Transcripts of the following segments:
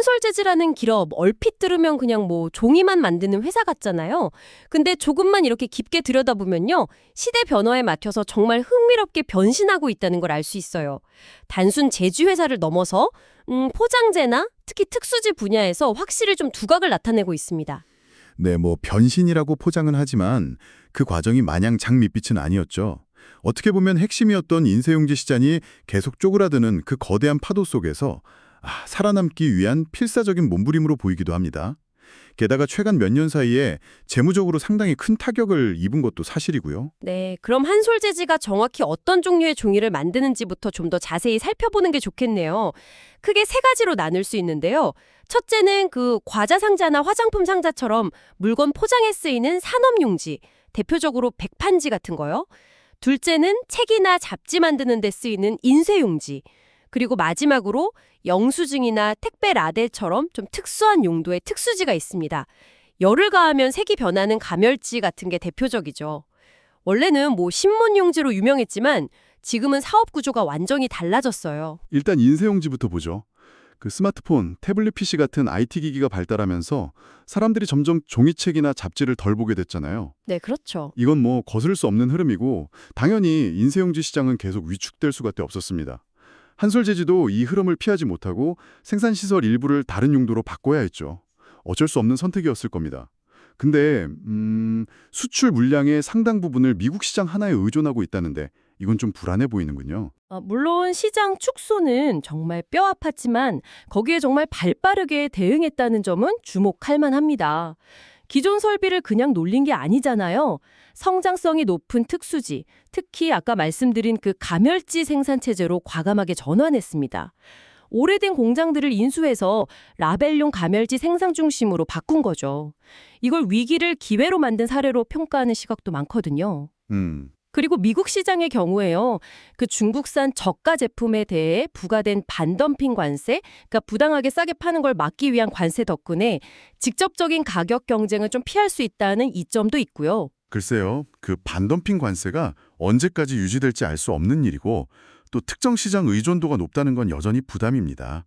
한솔재즈라는 기업 얼핏 들으면 그냥 뭐 종이만 만드는 회사 같잖아요. 근데 조금만 이렇게 깊게 들여다보면요. 시대 변화에 맞춰서 정말 흥미롭게 변신하고 있다는 걸 알 수 있어요. 단순 제주 회사를 넘어서 포장재나 특히 특수지 분야에서 확실히 좀 두각을 나타내고 있습니다. 네, 뭐 변신이라고 포장은 하지만 그 과정이 마냥 장밋빛은 아니었죠. 어떻게 보면 핵심이었던 인쇄용지 시장이 계속 쪼그라드는 그 거대한 파도 속에서 살아남기 위한 필사적인 몸부림으로 보이기도 합니다. 게다가 최근 몇 년 사이에 재무적으로 상당히 큰 타격을 입은 것도 사실이고요. 네, 그럼 한솔재즈가 정확히 어떤 종류의 종이를 만드는지부터 좀 더 자세히 살펴보는 게 좋겠네요. 크게 세 가지로 나눌 수 있는데요. 첫째는 그 과자 상자나 화장품 상자처럼 물건 포장에 쓰이는 산업용지, 대표적으로 백판지 같은 거요. 둘째는 책이나 잡지 만드는 데 쓰이는 인쇄용지. 그리고 마지막으로 영수증이나 택배 라델처럼 좀 특수한 용도의 특수지가 있습니다. 열을 가하면 색이 변하는 가멸지 같은 게 대표적이죠. 원래는 뭐 신문용지로 유명했지만 지금은 사업 구조가 완전히 달라졌어요. 일단 인쇄용지부터 보죠. 그 스마트폰, 태블릿 PC 같은 IT 기기가 발달하면서 사람들이 점점 종이책이나 잡지를 덜 보게 됐잖아요. 네, 그렇죠. 이건 뭐 거스를 수 없는 흐름이고 당연히 인쇄용지 시장은 계속 위축될 수밖에 없었습니다. 한솔재즈도 이 흐름을 피하지 못하고 생산시설 일부를 다른 용도로 바꿔야 했죠. 어쩔 수 없는 선택이었을 겁니다. 근데 수출 물량의 상당 부분을 미국 시장 하나에 의존하고 있다는데 이건 좀 불안해 보이는군요. 물론 시장 축소는 정말 뼈 아팠지만 거기에 정말 발빠르게 대응했다는 점은 주목할 만합니다. 기존 설비를 그냥 놀린 게 아니잖아요. 성장성이 높은 특수지, 특히 아까 말씀드린 그 가멸지 생산 체제로 과감하게 전환했습니다. 오래된 공장들을 인수해서 라벨용 가멸지 생산 중심으로 바꾼 거죠. 이걸 위기를 기회로 만든 사례로 평가하는 시각도 많거든요. 그리고 미국 시장의 경우에요. 그 중국산 저가 제품에 대해 부과된 반덤핑 관세, 그러니까 부당하게 싸게 파는 걸 막기 위한 관세 덕분에 직접적인 가격 경쟁을 좀 피할 수 있다는 이점도 있고요. 글쎄요, 그 반덤핑 관세가 언제까지 유지될지 알 수 없는 일이고 또 특정 시장 의존도가 높다는 건 여전히 부담입니다.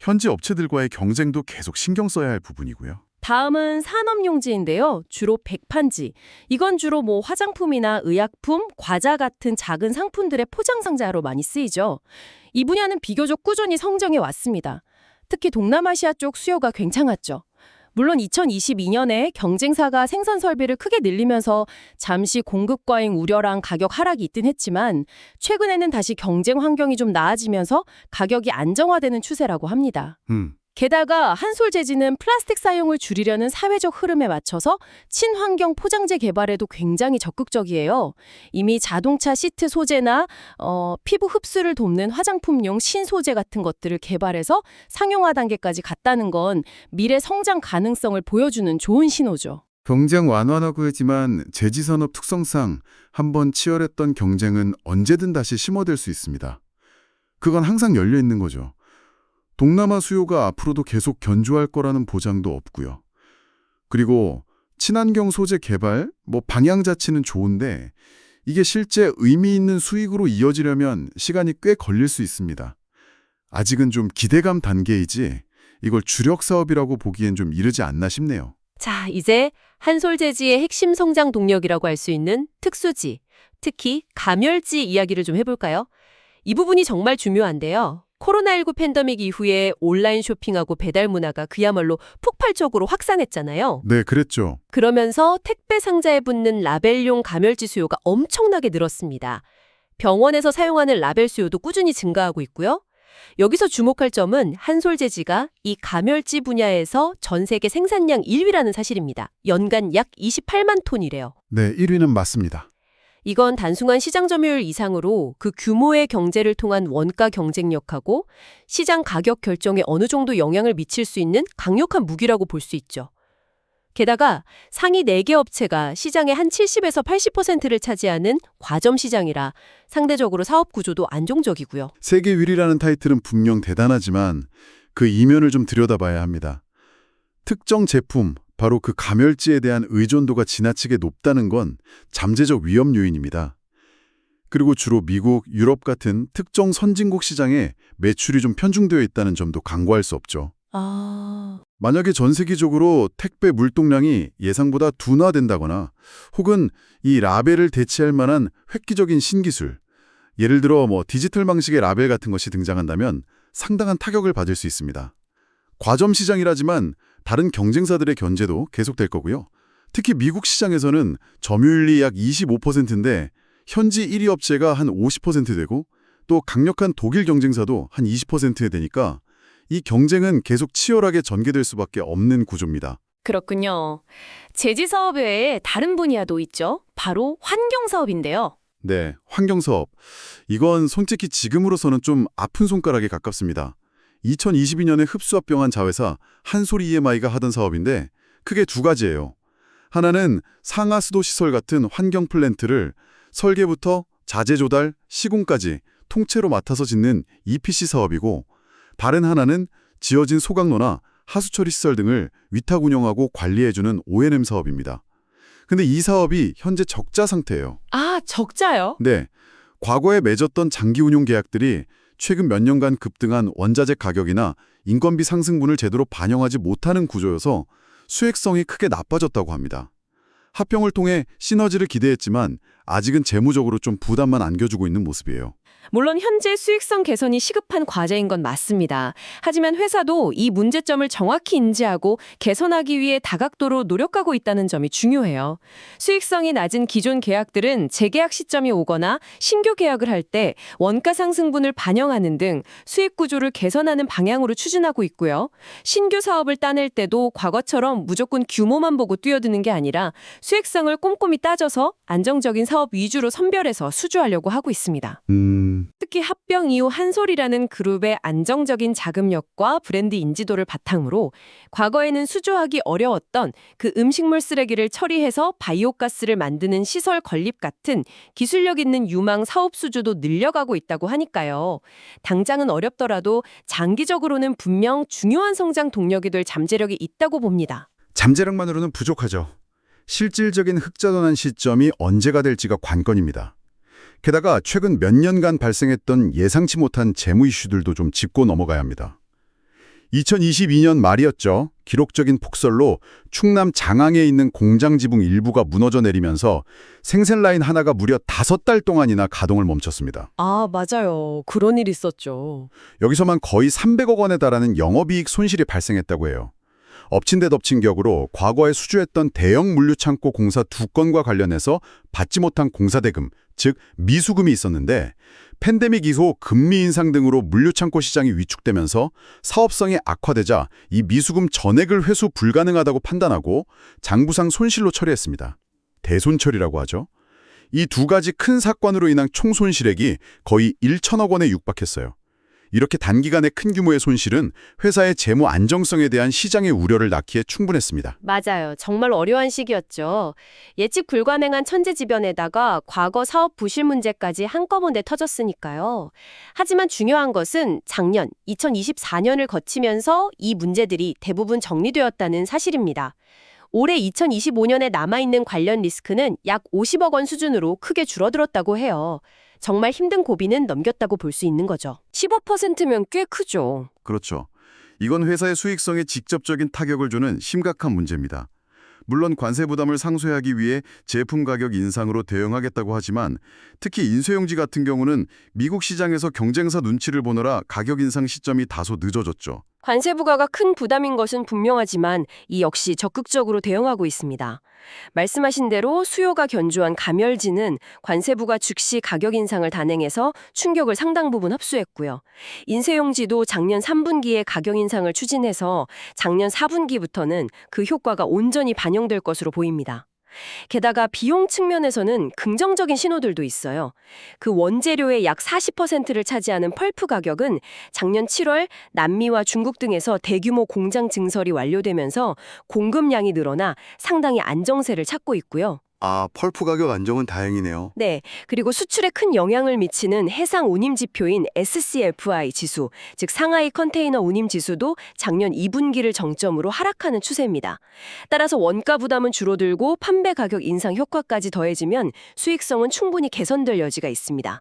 현지 업체들과의 경쟁도 계속 신경 써야 할 부분이고요. 다음은 산업용지인데요. 주로 백판지. 이건 주로 뭐 화장품이나 의약품, 과자 같은 작은 상품들의 포장 상자로 많이 쓰이죠. 이 분야는 비교적 꾸준히 성장해 왔습니다. 특히 동남아시아 쪽 수요가 굉장했죠. 물론 2022년에 경쟁사가 생산 설비를 크게 늘리면서 잠시 공급 과잉 우려랑 가격 하락이 있긴 했지만 최근에는 다시 경쟁 환경이 좀 나아지면서 가격이 안정화되는 추세라고 합니다. 게다가 한솔재즈는 플라스틱 사용을 줄이려는 사회적 흐름에 맞춰서 친환경 포장재 개발에도 굉장히 적극적이에요. 이미 자동차 시트 소재나 피부 흡수를 돕는 화장품용 신소재 같은 것들을 개발해서 상용화 단계까지 갔다는 건 미래 성장 가능성을 보여주는 좋은 신호죠. 경쟁 완화라고 하지만 제지산업 특성상 한번 치열했던 경쟁은 언제든 다시 심화될 수 있습니다. 그건 항상 열려 있는 거죠. 동남아 수요가 앞으로도 계속 견조할 거라는 보장도 없고요. 그리고 친환경 소재 개발, 방향 자체는 좋은데 이게 실제 의미 있는 수익으로 이어지려면 시간이 꽤 걸릴 수 있습니다. 아직은 좀 기대감 단계이지 이걸 주력 사업이라고 보기엔 좀 이르지 않나 싶네요. 자, 이제 한솔재즈의 핵심 성장 동력이라고 할 수 있는 특수지, 특히 가멸지 이야기를 좀 해볼까요? 이 부분이 정말 중요한데요. 코로나19 팬데믹 이후에 온라인 쇼핑하고 배달 문화가 그야말로 폭발적으로 확산했잖아요. 네, 그랬죠. 그러면서 택배 상자에 붙는 라벨용 가멸지 수요가 엄청나게 늘었습니다. 병원에서 사용하는 라벨 수요도 꾸준히 증가하고 있고요. 여기서 주목할 점은 한솔재즈가 이 가멸지 분야에서 전 세계 생산량 1위라는 사실입니다. 연간 약 28만 톤이래요. 네, 1위는 맞습니다. 이건 단순한 시장 점유율 이상으로 그 규모의 경제를 통한 원가 경쟁력하고 시장 가격 결정에 어느 정도 영향을 미칠 수 있는 강력한 무기라고 볼 수 있죠. 게다가 상위 4개 업체가 시장의 한 70에서 80%를 차지하는 과점 시장이라 상대적으로 사업 구조도 안정적이고요. 세계 1위라는 타이틀은 분명 대단하지만 그 이면을 좀 들여다봐야 합니다. 특정 제품, 바로 그 가멸지에 대한 의존도가 지나치게 높다는 건 잠재적 위험 요인입니다. 그리고 주로 미국, 유럽 같은 특정 선진국 시장에 매출이 좀 편중되어 있다는 점도 간과할 수 없죠. 아, 만약에 전 세계적으로 택배 물동량이 예상보다 둔화된다거나 혹은 이 라벨을 대체할 만한 획기적인 신기술, 예를 들어 디지털 방식의 라벨 같은 것이 등장한다면 상당한 타격을 받을 수 있습니다. 과점 시장이라지만 다른 경쟁사들의 견제도 계속될 거고요. 특히 미국 시장에서는 점유율이 약 25%인데 현지 1위 업체가 한 50% 되고 또 강력한 독일 경쟁사도 한 20% 되니까 이 경쟁은 계속 치열하게 전개될 수밖에 없는 구조입니다. 그렇군요. 제지 사업 외에 다른 분야도 있죠. 바로 환경 사업인데요. 네, 환경사업. 이건 솔직히 지금으로서는 좀 아픈 손가락에 가깝습니다. 2022년에 흡수합병한 자회사 한솔 EMI가 하던 사업인데 크게 두 가지예요. 하나는 상하수도 시설 같은 환경 플랜트를 설계부터 자재 조달, 시공까지 통째로 맡아서 짓는 EPC 사업이고 다른 하나는 지어진 소각로나 하수처리 시설 등을 위탁 운영하고 관리해주는 O&M 사업입니다. 근데 이 사업이 현재 적자 상태예요. 아, 적자요? 네, 과거에 맺었던 장기 운용 계약들이 최근 몇 년간 급등한 원자재 가격이나 인건비 상승분을 제대로 반영하지 못하는 구조여서 수익성이 크게 나빠졌다고 합니다. 합병을 통해 시너지를 기대했지만 아직은 재무적으로 좀 부담만 안겨주고 있는 모습이에요. 물론 현재 수익성 개선이 시급한 과제인 건 맞습니다. 하지만 회사도 이 문제점을 정확히 인지하고 개선하기 위해 다각도로 노력하고 있다는 점이 중요해요. 수익성이 낮은 기존 계약들은 재계약 시점이 오거나 신규 계약을 할 때 원가 상승분을 반영하는 등 수익 구조를 개선하는 방향으로 추진하고 있고요. 신규 사업을 따낼 때도 과거처럼 무조건 규모만 보고 뛰어드는 게 아니라 수익성을 꼼꼼히 따져서 안정적인 사업 위주로 선별해서 수주하려고 하고 있습니다. 특히 합병 이후 한솔이라는 그룹의 안정적인 자금력과 브랜드 인지도를 바탕으로 과거에는 수주하기 어려웠던 그 음식물 쓰레기를 처리해서 바이오가스를 만드는 시설 건립 같은 기술력 있는 유망 사업 수주도 늘려가고 있다고 하니까요. 당장은 어렵더라도 장기적으로는 분명 중요한 성장 동력이 될 잠재력이 있다고 봅니다. 잠재력만으로는 부족하죠. 실질적인 흑자전환 시점이 언제가 될지가 관건입니다. 게다가 최근 몇 년간 발생했던 예상치 못한 재무 이슈들도 좀 짚고 넘어가야 합니다. 2022년 말이었죠. 기록적인 폭설로 충남 장항에 있는 공장 지붕 일부가 무너져 내리면서 생산라인 하나가 무려 5달 동안이나 가동을 멈췄습니다. 아, 맞아요. 그런 일 있었죠. 여기서만 거의 300억 원에 달하는 영업이익 손실이 발생했다고 해요. 엎친 데 덮친 격으로 과거에 수주했던 대형 물류창고 공사 2건과 관련해서 받지 못한 공사대금, 즉 미수금이 있었는데 팬데믹 이후 금리 인상 등으로 물류창고 시장이 위축되면서 사업성이 악화되자 이 미수금 전액을 회수 불가능하다고 판단하고 장부상 손실로 처리했습니다. 대손처리라고 하죠. 이 두 가지 큰 사건으로 인한 총 손실액이 거의 1천억 원에 육박했어요. 이렇게 단기간에 큰 규모의 손실은 회사의 재무 안정성에 대한 시장의 우려를 낳기에 충분했습니다. 맞아요. 정말 어려운 시기였죠. 예측 불가능한 천재지변에다가 과거 사업 부실 문제까지 한꺼번에 터졌으니까요. 하지만 중요한 것은 작년 2024년을 거치면서 이 문제들이 대부분 정리되었다는 사실입니다. 올해 2025년에 남아있는 관련 리스크는 약 50억 원 수준으로 크게 줄어들었다고 해요. 정말 힘든 고비는 넘겼다고 볼 수 있는 거죠. 15%면 꽤 크죠. 그렇죠. 이건 회사의 수익성에 직접적인 타격을 주는 심각한 문제입니다. 물론 관세 부담을 상쇄하기 위해 제품 가격 인상으로 대응하겠다고 하지만 특히 인쇄용지 같은 경우는 미국 시장에서 경쟁사 눈치를 보느라 가격 인상 시점이 다소 늦어졌죠. 관세 부과가 큰 부담인 것은 분명하지만 이 역시 적극적으로 대응하고 있습니다. 말씀하신 대로 수요가 견조한 가멸지는 관세 부과 즉시 가격 인상을 단행해서 충격을 상당 부분 흡수했고요. 인쇄용지도 작년 3분기에 가격 인상을 추진해서 작년 4분기부터는 그 효과가 온전히 반영될 것으로 보입니다. 게다가 비용 측면에서는 긍정적인 신호들도 있어요. 그 원재료의 약 40%를 차지하는 펄프 가격은 작년 7월 남미와 중국 등에서 대규모 공장 증설이 완료되면서 공급량이 늘어나 상당히 안정세를 찾고 있고요. 아, 펄프 가격 안정은 다행이네요. 네, 그리고 수출에 큰 영향을 미치는 해상 운임 지표인 SCFI 지수, 즉 상하이 컨테이너 운임 지수도 작년 2분기를 정점으로 하락하는 추세입니다. 따라서 원가 부담은 줄어들고 판매 가격 인상 효과까지 더해지면 수익성은 충분히 개선될 여지가 있습니다.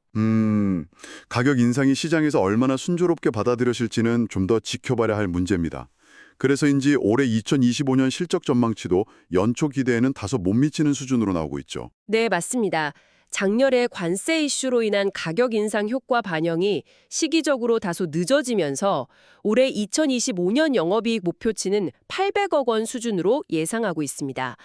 가격 인상이 시장에서 얼마나 순조롭게 받아들여질지는 좀 더 지켜봐야 할 문제입니다. 그래서인지 올해 2025년 실적 전망치도 연초 기대에는 다소 못 미치는 수준으로 나오고 있죠. 네, 맞습니다. 작년에 관세 이슈로 인한 가격 인상 효과 반영이 시기적으로 다소 늦어지면서 올해 2025년 영업이익 목표치는 800억 원 수준으로 예상하고 있습니다.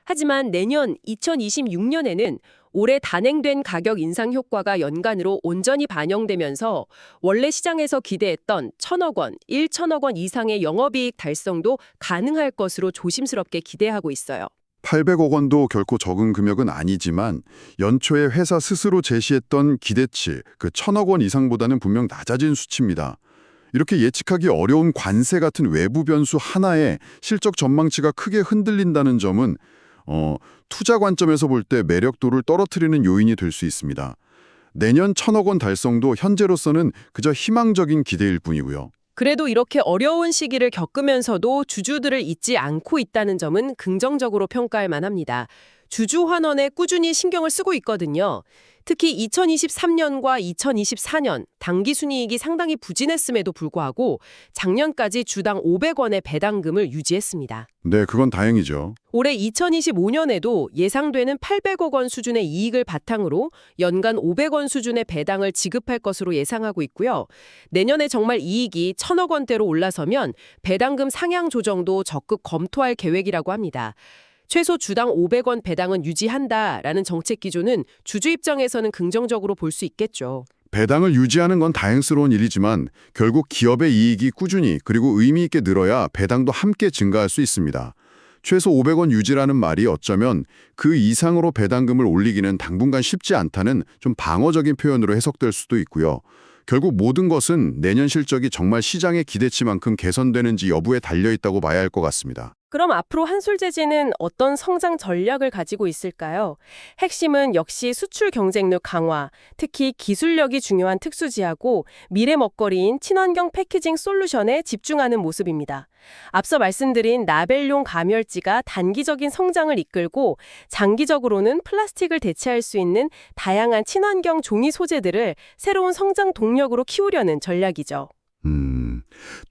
하지만 내년 2026년에는 올해 단행된 가격 인상 효과가 연간으로 온전히 반영되면서 원래 시장에서 기대했던 1,000억 원, 1,000억 원 이상의 영업이익 달성도 가능할 것으로 조심스럽게 기대하고 있어요. 800억 원도 결코 적은 금액은 아니지만 연초에 회사 스스로 제시했던 기대치, 그 1,000억 원 이상보다는 분명 낮아진 수치입니다. 이렇게 예측하기 어려운 관세 같은 외부 변수 하나에 실적 전망치가 크게 흔들린다는 점은 투자 관점에서 볼 때 매력도를 떨어뜨리는 요인이 될 수 있습니다. 내년 1,000억 원 달성도 현재로서는 그저 희망적인 기대일 뿐이고요. 그래도 이렇게 어려운 시기를 겪으면서도 주주들을 잊지 않고 있다는 점은 긍정적으로 평가할 만합니다. 주주 환원에 꾸준히 신경을 쓰고 있거든요. 특히 2023년과 2024년 당기순이익이 상당히 부진했음에도 불구하고 작년까지 주당 500원의 배당금을 유지했습니다. 네, 그건 다행이죠. 올해 2025년에도 예상되는 800억 원 수준의 이익을 바탕으로 연간 500원 수준의 배당을 지급할 것으로 예상하고 있고요. 내년에 정말 이익이 1,000억 원대로 올라서면 배당금 상향 조정도 적극 검토할 계획이라고 합니다. 최소 주당 500원 배당은 유지한다라는 정책 기조는 주주 입장에서는 긍정적으로 볼 수 있겠죠. 배당을 유지하는 건 다행스러운 일이지만 결국 기업의 이익이 꾸준히 그리고 의미 있게 늘어야 배당도 함께 증가할 수 있습니다. 최소 500원 유지라는 말이 어쩌면 그 이상으로 배당금을 올리기는 당분간 쉽지 않다는 좀 방어적인 표현으로 해석될 수도 있고요. 결국 모든 것은 내년 실적이 정말 시장의 기대치만큼 개선되는지 여부에 달려있다고 봐야 할 것 같습니다. 그럼 앞으로 한솔재지는 어떤 성장 전략을 가지고 있을까요? 핵심은 역시 수출 경쟁력 강화, 특히 기술력이 중요한 특수지하고 미래 먹거리인 친환경 패키징 솔루션에 집중하는 모습입니다. 앞서 말씀드린 라벨용 가멸지가 단기적인 성장을 이끌고 장기적으로는 플라스틱을 대체할 수 있는 다양한 친환경 종이 소재들을 새로운 성장 동력으로 키우려는 전략이죠.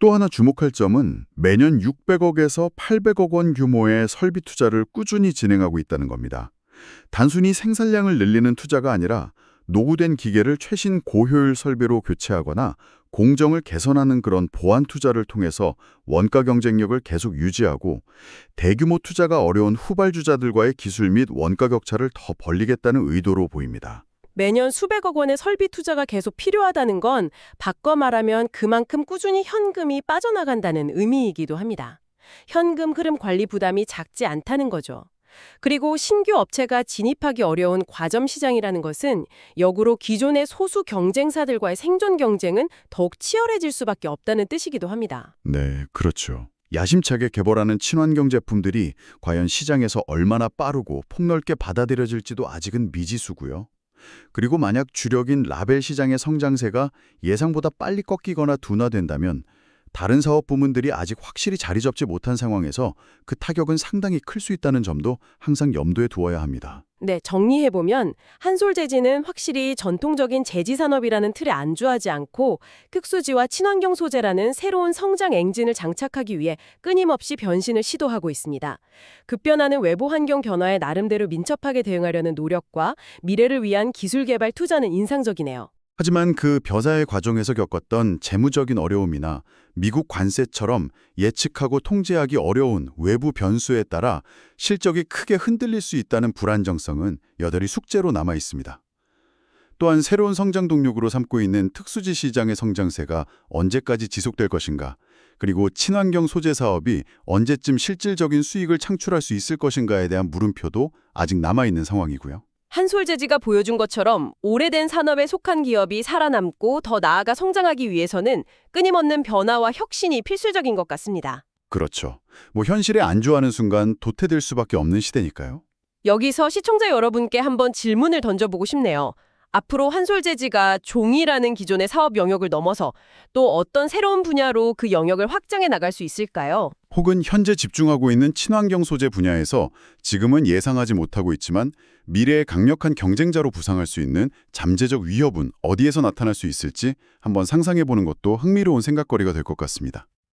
또 하나 주목할 점은 매년 600억에서 800억 원 규모의 설비 투자를 꾸준히 진행하고 있다는 겁니다. 단순히 생산량을 늘리는 투자가 아니라 노후된 기계를 최신 고효율 설비로 교체하거나 공정을 개선하는 그런 보완 투자를 통해서 원가 경쟁력을 계속 유지하고 대규모 투자가 어려운 후발주자들과의 기술 및 원가 격차를 더 벌리겠다는 의도로 보입니다. 매년 수백억 원의 설비 투자가 계속 필요하다는 건 바꿔 말하면 그만큼 꾸준히 현금이 빠져나간다는 의미이기도 합니다. 현금 흐름 관리 부담이 작지 않다는 거죠. 그리고 신규 업체가 진입하기 어려운 과점 시장이라는 것은 역으로 기존의 소수 경쟁사들과의 생존 경쟁은 더욱 치열해질 수밖에 없다는 뜻이기도 합니다. 네, 그렇죠. 야심차게 개발하는 친환경 제품들이 과연 시장에서 얼마나 빠르고 폭넓게 받아들여질지도 아직은 미지수고요. 그리고 만약 주력인 라벨 시장의 성장세가 예상보다 빨리 꺾이거나 둔화된다면 다른 사업 부문들이 아직 확실히 자리 잡지 못한 상황에서 그 타격은 상당히 클 수 있다는 점도 항상 염두에 두어야 합니다. 네, 정리해보면 한솔재지는 확실히 전통적인 제지산업이라는 틀에 안주하지 않고 특수지와 친환경 소재라는 새로운 성장 엔진을 장착하기 위해 끊임없이 변신을 시도하고 있습니다. 급변하는 외부 환경 변화에 나름대로 민첩하게 대응하려는 노력과 미래를 위한 기술 개발 투자는 인상적이네요. 하지만 그 벼사의 과정에서 겪었던 재무적인 어려움이나 미국 관세처럼 예측하고 통제하기 어려운 외부 변수에 따라 실적이 크게 흔들릴 수 있다는 불안정성은 여전히 숙제로 남아 있습니다. 또한 새로운 성장 동력으로 삼고 있는 특수지 시장의 성장세가 언제까지 지속될 것인가, 그리고 친환경 소재 사업이 언제쯤 실질적인 수익을 창출할 수 있을 것인가에 대한 물음표도 아직 남아있는 상황이고요. 한솔재지가 보여준 것처럼 오래된 산업에 속한 기업이 살아남고 더 나아가 성장하기 위해서는 끊임없는 변화와 혁신이 필수적인 것 같습니다. 그렇죠. 현실에 안주하는 순간 도태될 수밖에 없는 시대니까요. 여기서 시청자 여러분께 한번 질문을 던져보고 싶네요. 앞으로 한솔재지가 종이라는 기존의 사업 영역을 넘어서 또 어떤 새로운 분야로 그 영역을 확장해 나갈 수 있을까요? 혹은 현재 집중하고 있는 친환경 소재 분야에서 지금은 예상하지 못하고 있지만 미래의 강력한 경쟁자로 부상할 수 있는 잠재적 위협은 어디에서 나타날 수 있을지 한번 상상해 보는 것도 흥미로운 생각거리가 될 것 같습니다.